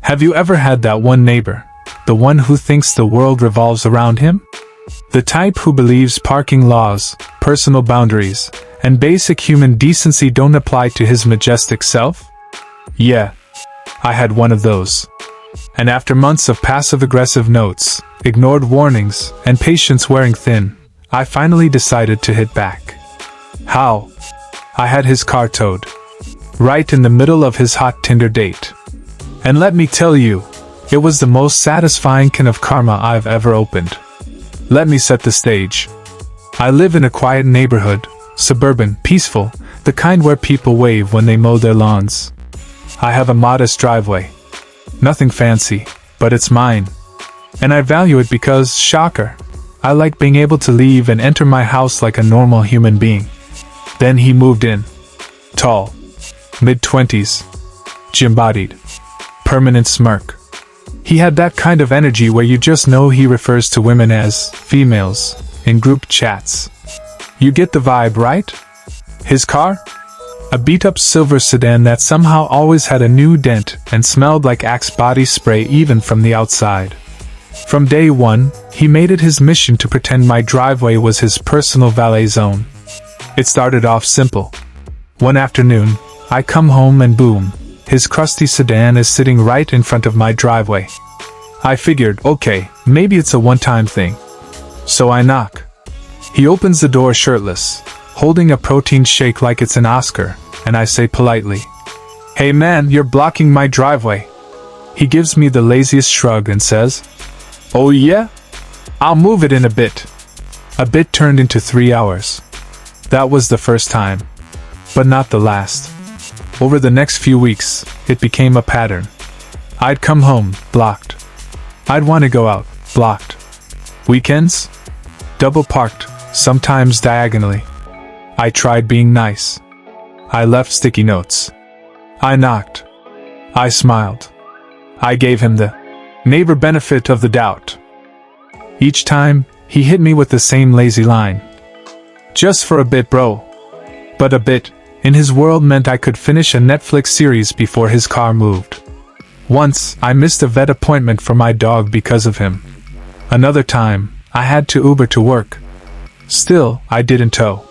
Have you ever had that one neighbor, the one who thinks the world revolves around him? The type who believes parking laws, personal boundaries, and basic human decency don't apply to his majestic self? Yeah, I had one of those. And after months of passive-aggressive notes, ignored warnings, and patience wearing thin, I finally decided to hit back. How? I had his car towed. Right in the middle of his hot Tinder date. And let me tell you, it was the most satisfying can of karma I've ever opened. Let me set the stage. I live in a quiet neighborhood, suburban, peaceful, the kind where people wave when they mow their lawns. I have a modest driveway. Nothing fancy, but it's mine. And I value it because, shocker, I like being able to leave and enter my house like a normal human being. Then he moved in. Tall. Mid-20s. Gym-bodied. Permanent smirk. He had that kind of energy where you just know he refers to women as females in group chats. You get the vibe, right? His car? A beat-up silver sedan that somehow always had a new dent and smelled like Axe body spray even from the outside. From day one, he made it his mission to pretend my driveway was his personal valet zone. It started off simple. One afternoon, I come home and boom, his crusty sedan is sitting right in front of my driveway. I figured, okay, maybe it's a one-time thing. So I knock. He opens the door shirtless, holding a protein shake like it's an Oscar, and I say politely, "Hey man, you're blocking my driveway." He gives me the laziest shrug and says, "Oh yeah? I'll move it in a bit." A bit turned into 3 hours. That was the first time. But not the last. Over the next few weeks, it became a pattern. I'd come home, blocked. I'd want to go out, blocked. Weekends? Double parked, sometimes diagonally. I tried being nice. I left sticky notes. I knocked. I smiled. I gave him the neighbor benefit of the doubt. Each time, he hit me with the same lazy line. "Just for a bit, bro." But a bit, in his world meant I could finish a Netflix series before his car moved. Once, I missed a vet appointment for my dog because of him. Another time, I had to Uber to work. Still, I didn't tow.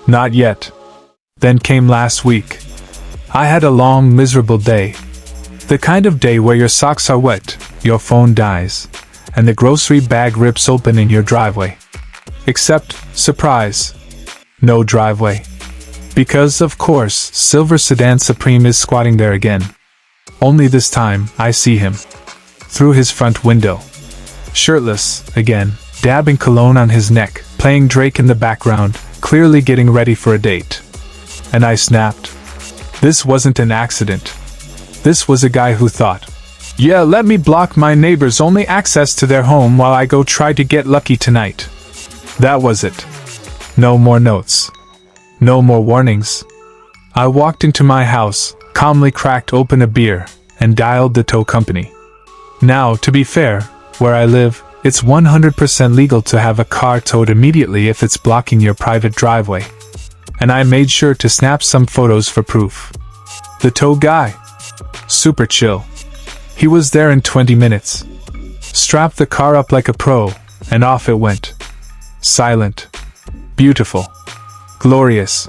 Not yet. Then came last week. I had a long, miserable day. The kind of day where your socks are wet, your phone dies, and the grocery bag rips open in your driveway. Except, surprise, no driveway. Because, of course, Silver Sedan Supreme is squatting there again. Only this time, I see him. Through his front window. Shirtless, again, dabbing cologne on his neck, playing Drake in the background, clearly getting ready for a date. And I snapped. This wasn't an accident. This was a guy who thought, "Yeah, let me block my neighbor's only access to their home while I go try to get lucky tonight." That was it. No more notes. No more warnings. I walked into my house, calmly cracked open a beer, and dialed the tow company. Now, to be fair, where I live, it's 100% legal to have a car towed immediately if it's blocking your private driveway. And I made sure to snap some photos for proof. The tow guy? Super chill. He was there in 20 minutes. Strapped the car up like a pro, and off it went. Silent. Beautiful. Glorious.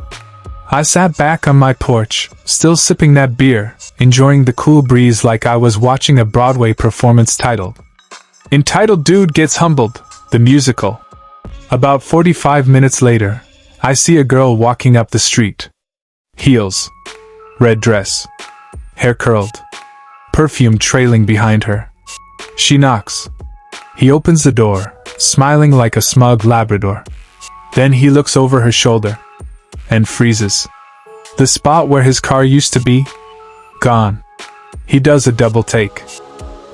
I sat back on my porch, still sipping that beer, enjoying the cool breeze like I was watching a Broadway performance entitled Dude Gets Humbled, the musical. About 45 minutes later, I see a girl walking up the street. Heels. Red dress. Hair curled. Perfume trailing behind her. She knocks. He opens the door, smiling like a smug Labrador. Then he looks over her shoulder. And freezes. The spot where his car used to be? Gone. He does a double take.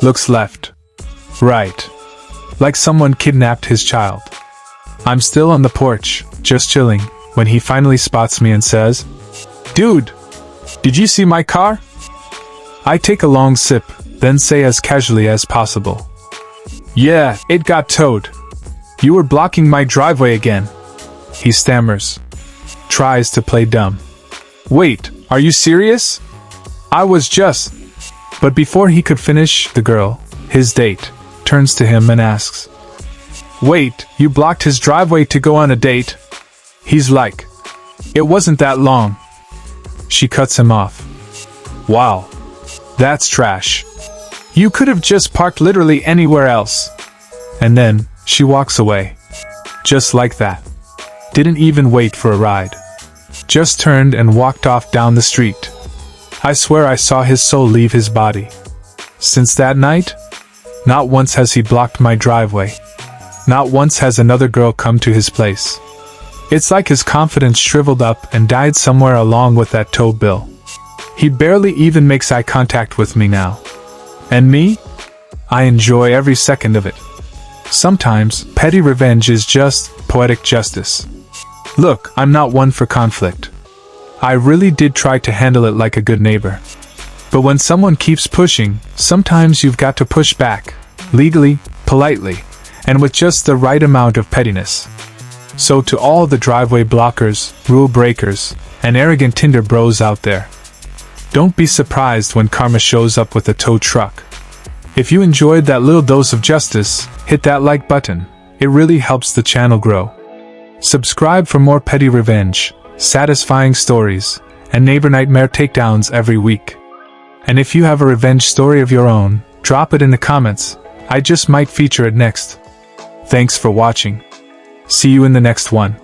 Looks left. Right. Like someone kidnapped his child. I'm still on the porch, just chilling, when he finally spots me and says, "Dude, did you see my car?" I take a long sip, then say as casually as possible, "Yeah, it got towed. You were blocking my driveway again." He stammers. Tries to play dumb. "Wait, are you serious? I was just..." But before he could finish, the girl, his date, turns to him and asks, "Wait, you blocked his driveway to go on a date?" He's like, "It wasn't that long." She cuts him off. "Wow. That's trash. You could have just parked literally anywhere else." And then, she walks away. Just like that. Didn't even wait for a ride. Just turned and walked off down the street. I swear I saw his soul leave his body. Since that night, not once has he blocked my driveway. Not once has another girl come to his place. It's like his confidence shriveled up and died somewhere along with that tow bill. He barely even makes eye contact with me now. And me? I enjoy every second of it. Sometimes, petty revenge is just poetic justice. Look, I'm not one for conflict. I really did try to handle it like a good neighbor. But when someone keeps pushing, sometimes you've got to push back, legally, politely, and with just the right amount of pettiness. So to all the driveway blockers, rule breakers, and arrogant Tinder bros out there, don't be surprised when karma shows up with a tow truck. If you enjoyed that little dose of justice, hit that like button. It really helps the channel grow. Subscribe for more petty revenge, satisfying stories, and neighbor nightmare takedowns every week. And if you have a revenge story of your own, drop it in the comments. I just might feature it next. Thanks for watching. See you in the next one.